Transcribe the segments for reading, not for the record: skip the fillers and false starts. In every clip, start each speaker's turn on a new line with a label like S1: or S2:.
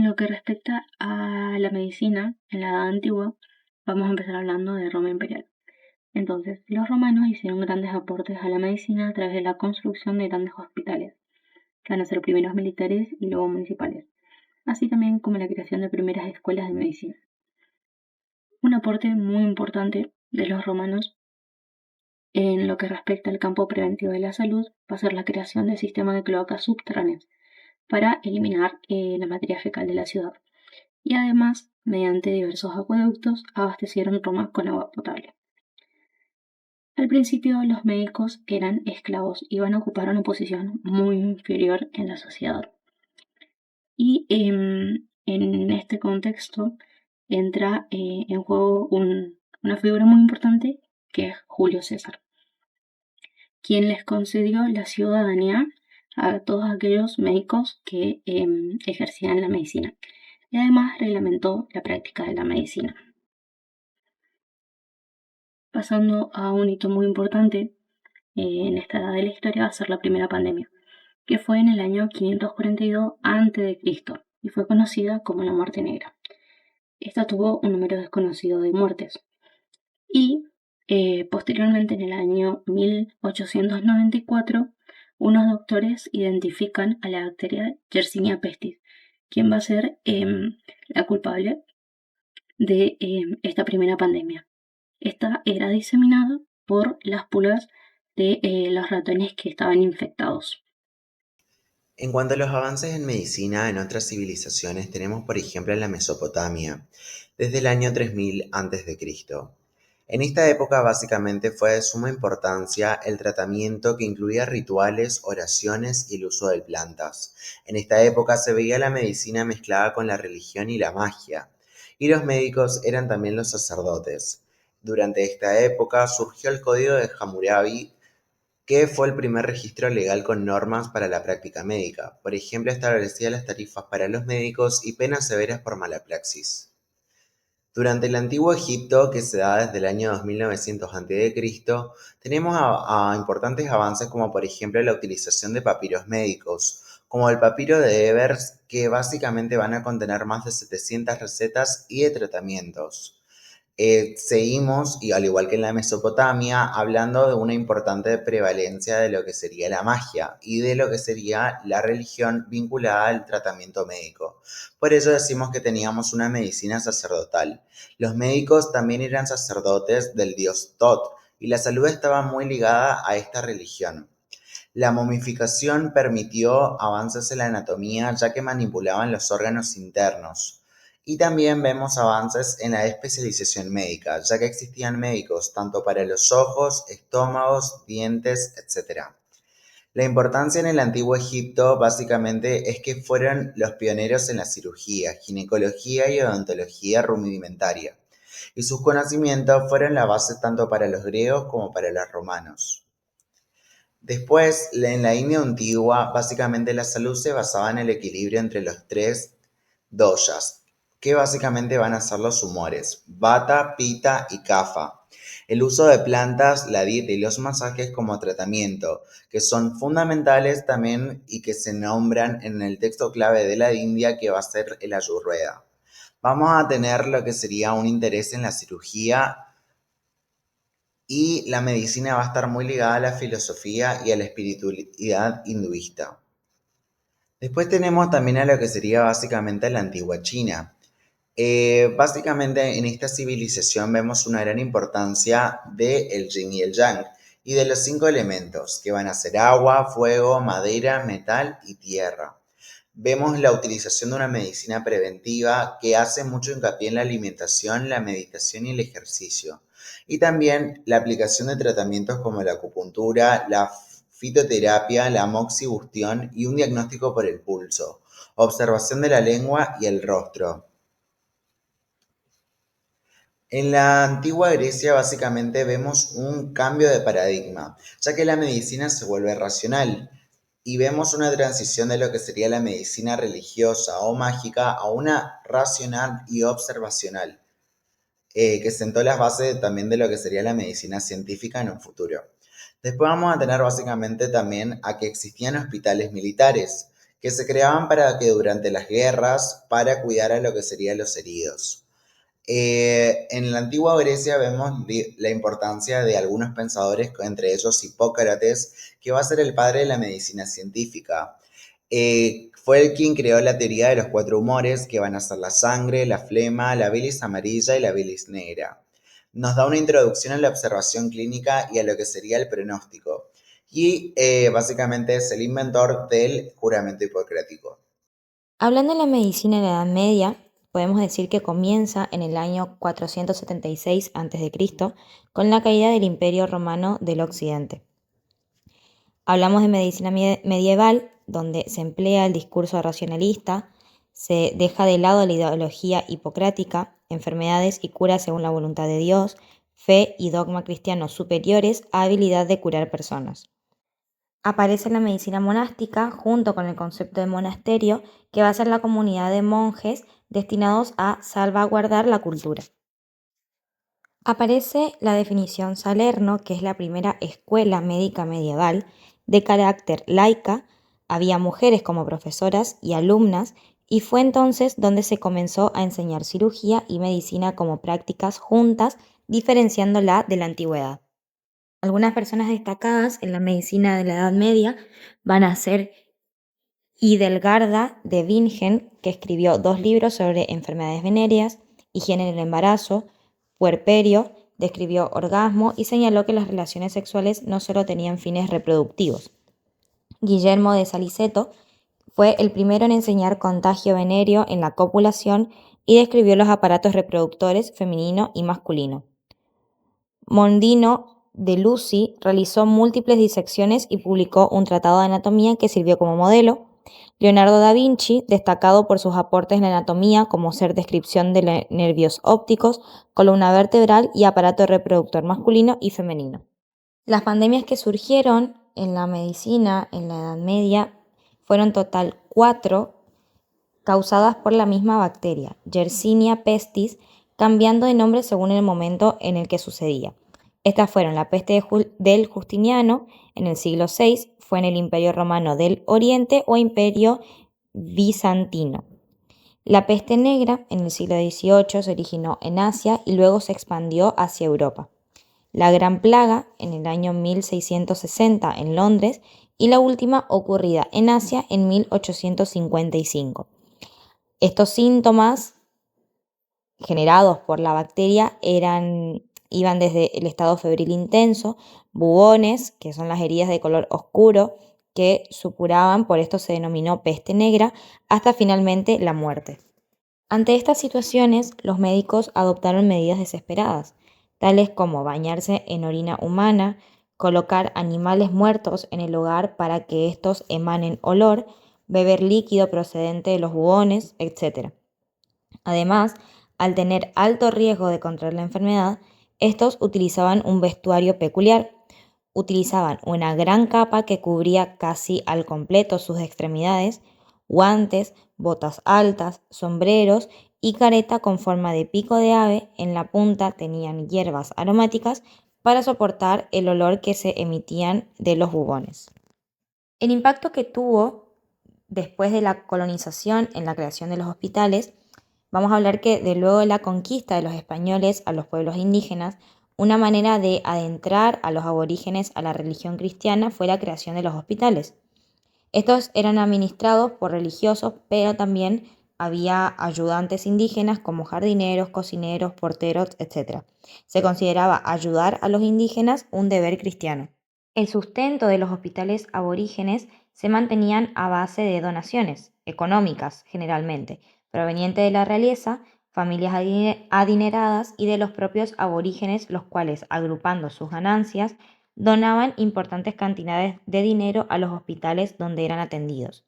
S1: lo que respecta a la medicina, en la Edad Antigua, vamos a empezar hablando de Roma imperial. Entonces, los romanos hicieron grandes aportes a la medicina a través de la construcción de grandes hospitales, que van a ser primeros militares y luego municipales, así también como la creación de primeras escuelas de medicina. Un aporte muy importante de los romanos en lo que respecta al campo preventivo de la salud va a ser la creación del sistema de cloacas subterráneas para eliminar la materia fecal de la ciudad. Y además, mediante diversos acueductos, abastecieron Roma con agua potable. Al principio, los médicos eran esclavos y van a ocupar una posición muy inferior en la sociedad. Y en este contexto entra en juego una figura muy importante que es Julio César, quien les concedió la ciudadanía a todos aquellos médicos que ejercían la medicina y además reglamentó la práctica de la medicina. Pasando a un hito muy importante en esta edad de la historia, va a ser la primera pandemia, que fue en el año 542 a.C. y fue conocida como la Muerte Negra. Esta tuvo un número desconocido de muertes y posteriormente en el año 1894 unos doctores identifican a la bacteria Yersinia pestis, quien va a ser la culpable de esta primera pandemia. Esta era diseminada por las pulgas de los ratones que estaban infectados.
S2: En cuanto a los avances en medicina en otras civilizaciones, tenemos por ejemplo en la Mesopotamia, desde el año 3000 a.C. En esta época básicamente fue de suma importancia el tratamiento que incluía rituales, oraciones y el uso de plantas. En esta época se veía la medicina mezclada con la religión y la magia, y los médicos eran también los sacerdotes. Durante esta época surgió el Código de Hammurabi, que fue el primer registro legal con normas para la práctica médica. Por ejemplo, establecía las tarifas para los médicos y penas severas por mala praxis. Durante el Antiguo Egipto, que se da desde el año 2900 a.C., tenemos a importantes avances como por ejemplo la utilización de papiros médicos, como el papiro de Ebers, que básicamente van a contener más de 700 recetas y de tratamientos. Seguimos, y al igual que en la Mesopotamia, hablando de una importante prevalencia de lo que sería la magia y de lo que sería la religión vinculada al tratamiento médico. Por eso decimos que teníamos una medicina sacerdotal. Los médicos también eran sacerdotes del dios Tot, y la salud estaba muy ligada a esta religión. La momificación permitió avances en la anatomía, ya que manipulaban los órganos internos. Y también vemos avances en la especialización médica, ya que existían médicos tanto para los ojos, estómagos, dientes, etc. La importancia en el Antiguo Egipto básicamente es que fueron los pioneros en la cirugía, ginecología y odontología rudimentaria, y sus conocimientos fueron la base tanto para los griegos como para los romanos. Después, en la India antigua, básicamente la salud se basaba en el equilibrio entre los tres doshas, que básicamente van a ser los humores, Vata, Pitta y Kapha. El uso de plantas, la dieta y los masajes como tratamiento, que son fundamentales también y que se nombran en el texto clave de la India, que va a ser el Ayurveda. Vamos a tener lo que sería un interés en la cirugía, y la medicina va a estar muy ligada a la filosofía y a la espiritualidad hinduista. Después tenemos también a lo que sería básicamente la antigua China. Básicamente en esta civilización vemos una gran importancia del yin y el yang y de los 5 elementos, que van a ser agua, fuego, madera, metal y tierra. Vemos la utilización de una medicina preventiva que hace mucho hincapié en la alimentación, la meditación y el ejercicio. Y también la aplicación de tratamientos como la acupuntura, la fitoterapia, la moxibustión y un diagnóstico por el pulso, observación de la lengua y el rostro. En la antigua Grecia básicamente vemos un cambio de paradigma, ya que la medicina se vuelve racional y vemos una transición de lo que sería la medicina religiosa o mágica a una racional y observacional, que sentó las bases también de lo que sería la medicina científica en un futuro. Después vamos a tener básicamente también a que existían hospitales militares, que se creaban para que durante las guerras, para cuidar a lo que serían los heridos. En la antigua Grecia vemos la importancia de algunos pensadores, entre ellos Hipócrates, que va a ser el padre de la medicina científica. Fue el quien creó la teoría de los cuatro humores, que van a ser la sangre, la flema, la bilis amarilla y la bilis negra. Nos da una introducción a la observación clínica y a lo que sería el pronóstico. Y básicamente es el inventor del juramento hipocrático.
S3: Hablando de la medicina en la Edad Media, podemos decir que comienza en el año 476 a.C. con la caída del Imperio Romano del Occidente. Hablamos de medicina medieval, donde se emplea el discurso racionalista, se deja de lado la ideología hipocrática, enfermedades y curas según la voluntad de Dios, fe y dogma cristiano superiores a habilidad de curar personas. Aparece la medicina monástica junto con el concepto de monasterio, que va a ser la comunidad de monjes destinados a salvaguardar la cultura. Aparece la definición Salerno, que es la primera escuela médica medieval de carácter laica. Había mujeres como profesoras y alumnas, y fue entonces donde se comenzó a enseñar cirugía y medicina como prácticas juntas, diferenciándola de la antigüedad. Algunas personas destacadas en la medicina de la Edad Media van a ser Hidelgarda de Bingen, que escribió 2 libros sobre enfermedades venéreas, higiene en el embarazo, puerperio, describió orgasmo y señaló que las relaciones sexuales no solo tenían fines reproductivos. Guillermo de Saliceto fue el primero en enseñar contagio venéreo en la copulación y describió los aparatos reproductores femenino y masculino. Mondino de Lucy realizó múltiples disecciones y publicó un tratado de anatomía que sirvió como modelo. Leonardo da Vinci, destacado por sus aportes en la anatomía, como ser descripción de nervios ópticos, columna vertebral y aparato reproductor masculino y femenino. Las pandemias que surgieron en la medicina en la Edad Media fueron total 4, causadas por la misma bacteria, Yersinia pestis, cambiando de nombre según el momento en el que sucedía. Estas fueron la peste del Justiniano en el siglo VI, fue en el Imperio Romano del Oriente o Imperio Bizantino. La peste negra en el siglo XVIII se originó en Asia y luego se expandió hacia Europa. La Gran Plaga en el año 1660 en Londres y la última ocurrida en Asia en 1855. Estos síntomas generados por la bacteria iban desde el estado febril intenso, bubones, que son las heridas de color oscuro que supuraban, por esto se denominó peste negra, hasta finalmente la muerte. Ante estas situaciones, los médicos adoptaron medidas desesperadas, tales como bañarse en orina humana, colocar animales muertos en el hogar para que estos emanen olor, beber líquido procedente de los bubones, etc. Además, al tener alto riesgo de contraer la enfermedad, estos utilizaban un vestuario peculiar. Utilizaban una gran capa que cubría casi al completo sus extremidades, guantes, botas altas, sombreros y careta con forma de pico de ave. En la punta tenían hierbas aromáticas para soportar el olor que se emitían de los bubones. El impacto que tuvo después de la colonización en la creación de los hospitales, vamos a hablar que de luego de la conquista de los españoles a los pueblos indígenas, una manera de adentrar a los aborígenes a la religión cristiana fue la creación de los hospitales. Estos eran administrados por religiosos, pero también había ayudantes indígenas como jardineros, cocineros, porteros, etc. Se consideraba ayudar a los indígenas un deber cristiano. El sustento de los hospitales aborígenes se mantenían a base de donaciones económicas, generalmente, provenientes de la realeza, familias adineradas y de los propios aborígenes, los cuales, agrupando sus ganancias, donaban importantes cantidades de dinero a los hospitales donde eran atendidos.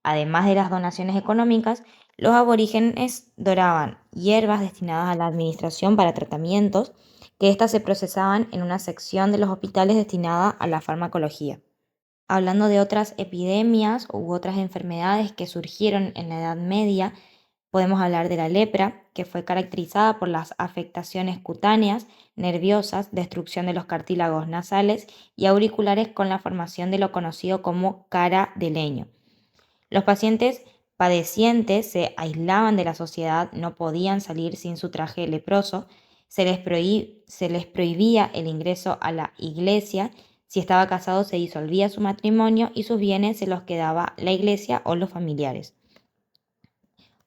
S3: Además de las donaciones económicas, los aborígenes donaban hierbas destinadas a la administración para tratamientos, que éstas se procesaban en una sección de los hospitales destinada a la farmacología. Hablando de otras epidemias u otras enfermedades que surgieron en la Edad Media, podemos hablar de la lepra, que fue caracterizada por las afectaciones cutáneas, nerviosas, destrucción de los cartílagos nasales y auriculares con la formación de lo conocido como cara de leño. Los pacientes padecientes se aislaban de la sociedad, no podían salir sin su traje leproso, se les prohibía el ingreso a la iglesia, si estaba casado se disolvía su matrimonio y sus bienes se los quedaba la iglesia o los familiares.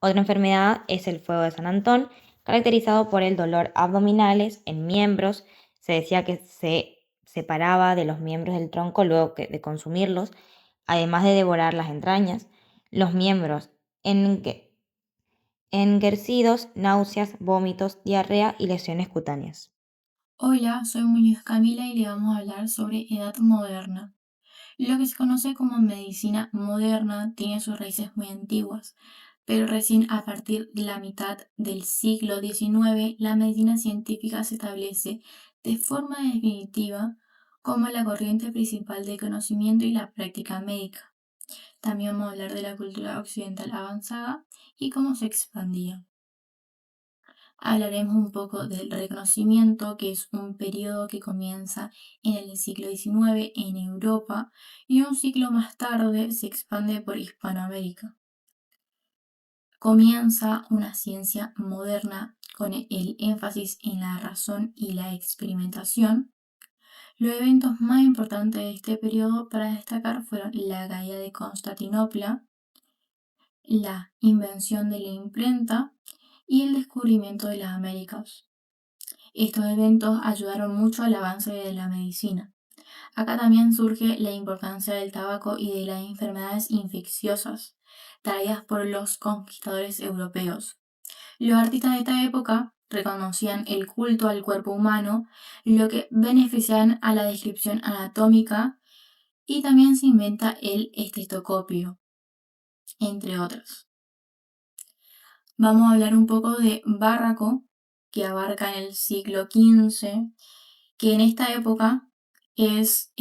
S3: Otra enfermedad es el fuego de San Antón, caracterizado por el dolor abdominales en miembros. Se decía que se separaba de los miembros del tronco luego de consumirlos, además de devorar las entrañas. Los miembros enguercidos, náuseas, vómitos, diarrea y lesiones cutáneas.
S4: Hola, soy Muñoz Camila y le vamos a hablar sobre Edad Moderna. Lo que se conoce como medicina moderna tiene sus raíces muy antiguas, pero recién a partir de la mitad del siglo XIX la medicina científica se establece de forma definitiva como la corriente principal de conocimiento y la práctica médica. También vamos a hablar de la cultura occidental avanzada y cómo se expandía. Hablaremos un poco del Reconocimiento, que es un periodo que comienza en el siglo XIX en Europa y un siglo más tarde se expande por Hispanoamérica. Comienza una ciencia moderna con el énfasis en la razón y la experimentación. Los eventos más importantes de este periodo para destacar fueron la caída de Constantinopla, la invención de la imprenta y el descubrimiento de las Américas. Estos eventos ayudaron mucho al avance de la medicina. Acá también surge la importancia del tabaco y de las enfermedades infecciosas traídas por los conquistadores europeos. Los artistas de esta época reconocían el culto al cuerpo humano, lo que beneficiaban a la descripción anatómica, y también se inventa el estetoscopio, entre otros. Vamos a hablar un poco de Barroco, que abarca en el siglo XV, que en esta época es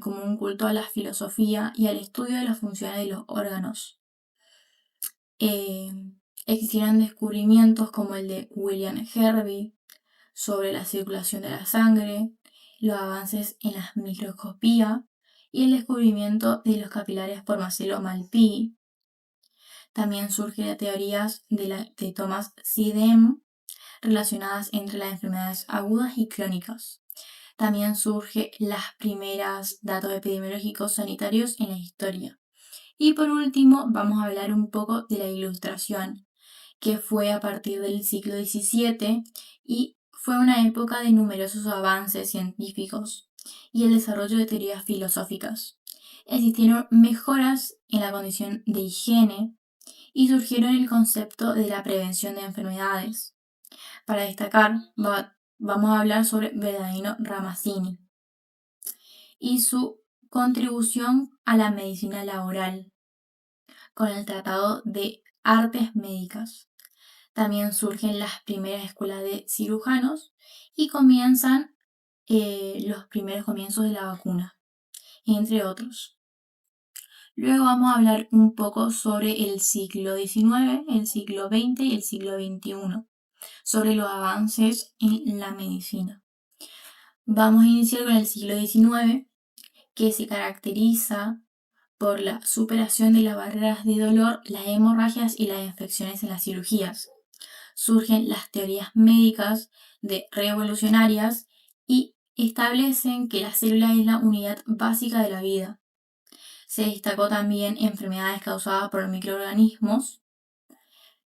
S4: como un culto a la filosofía y al estudio de las funciones de los órganos. Existieron descubrimientos como el de William Hervey sobre la circulación de la sangre, los avances en la microscopía y el descubrimiento de los capilares por Marcelo Malpighi. También surgen las teorías de Thomas Siddem relacionadas entre las enfermedades agudas y crónicas. También surgen las primeras datos epidemiológicos sanitarios en la historia. Y por último, vamos a hablar un poco de la Ilustración, que fue a partir del siglo XVII y fue una época de numerosos avances científicos y el desarrollo de teorías filosóficas. Existieron mejoras en la condición de higiene y surgieron el concepto de la prevención de enfermedades. Para destacar, vamos a hablar sobre Bernardino Ramazzini y su contribución a la medicina laboral con el Tratado de Artes Médicas. También surgen las primeras escuelas de cirujanos y comienzan los primeros comienzos de la vacuna, entre otros. Luego vamos a hablar un poco sobre el siglo XIX, el siglo XX y el siglo XXI, sobre los avances en la medicina. Vamos a iniciar con el siglo XIX, que se caracteriza por la superación de las barreras de dolor, las hemorragias y las infecciones en las cirugías. Surgen las teorías médicas revolucionarias y establecen que la célula es la unidad básica de la vida. Se destacó también enfermedades causadas por microorganismos.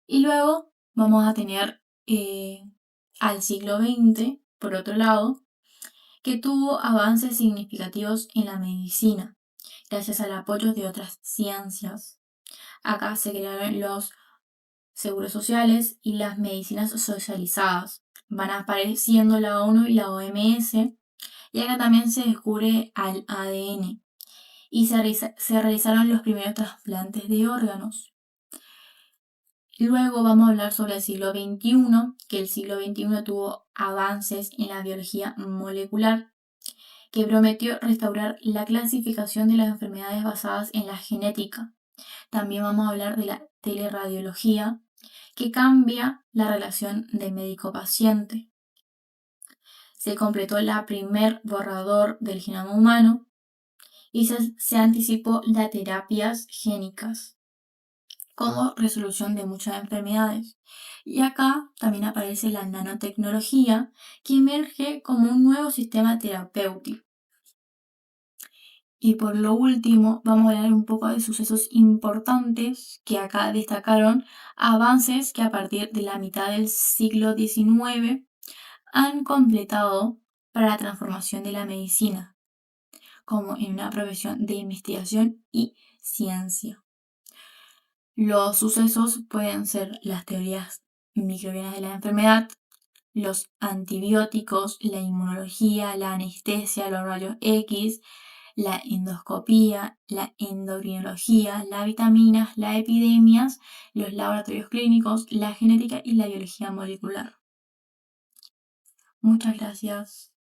S4: Y luego vamos a tener al siglo XX, por otro lado, que tuvo avances significativos en la medicina, gracias al apoyo de otras ciencias. Acá se crearon los seguros sociales y las medicinas socializadas. Van apareciendo la ONU y la OMS, y acá también se descubre al ADN y se realizaron los primeros trasplantes de órganos. Luego vamos a hablar sobre el siglo XXI, que el siglo XXI tuvo avances en la biología molecular, que prometió restaurar la clasificación de las enfermedades basadas en la genética. También vamos a hablar de la teleradiología, que cambia la relación de médico-paciente. Se completó el primer borrador del genoma humano y se anticipó las terapias génicas. como resolución de muchas enfermedades. Y acá también aparece la nanotecnología, que emerge como un nuevo sistema terapéutico. Y por lo último, vamos a hablar un poco de sucesos importantes que acá destacaron avances que a partir de la mitad del siglo XIX han completado para la transformación de la medicina, como en una profesión de investigación y ciencia. Los sucesos pueden ser las teorías microbianas de la enfermedad, los antibióticos, la inmunología, la anestesia, los rayos X, la endoscopía, la endocrinología, las vitaminas, las epidemias, los laboratorios clínicos, la genética y la biología molecular. Muchas gracias.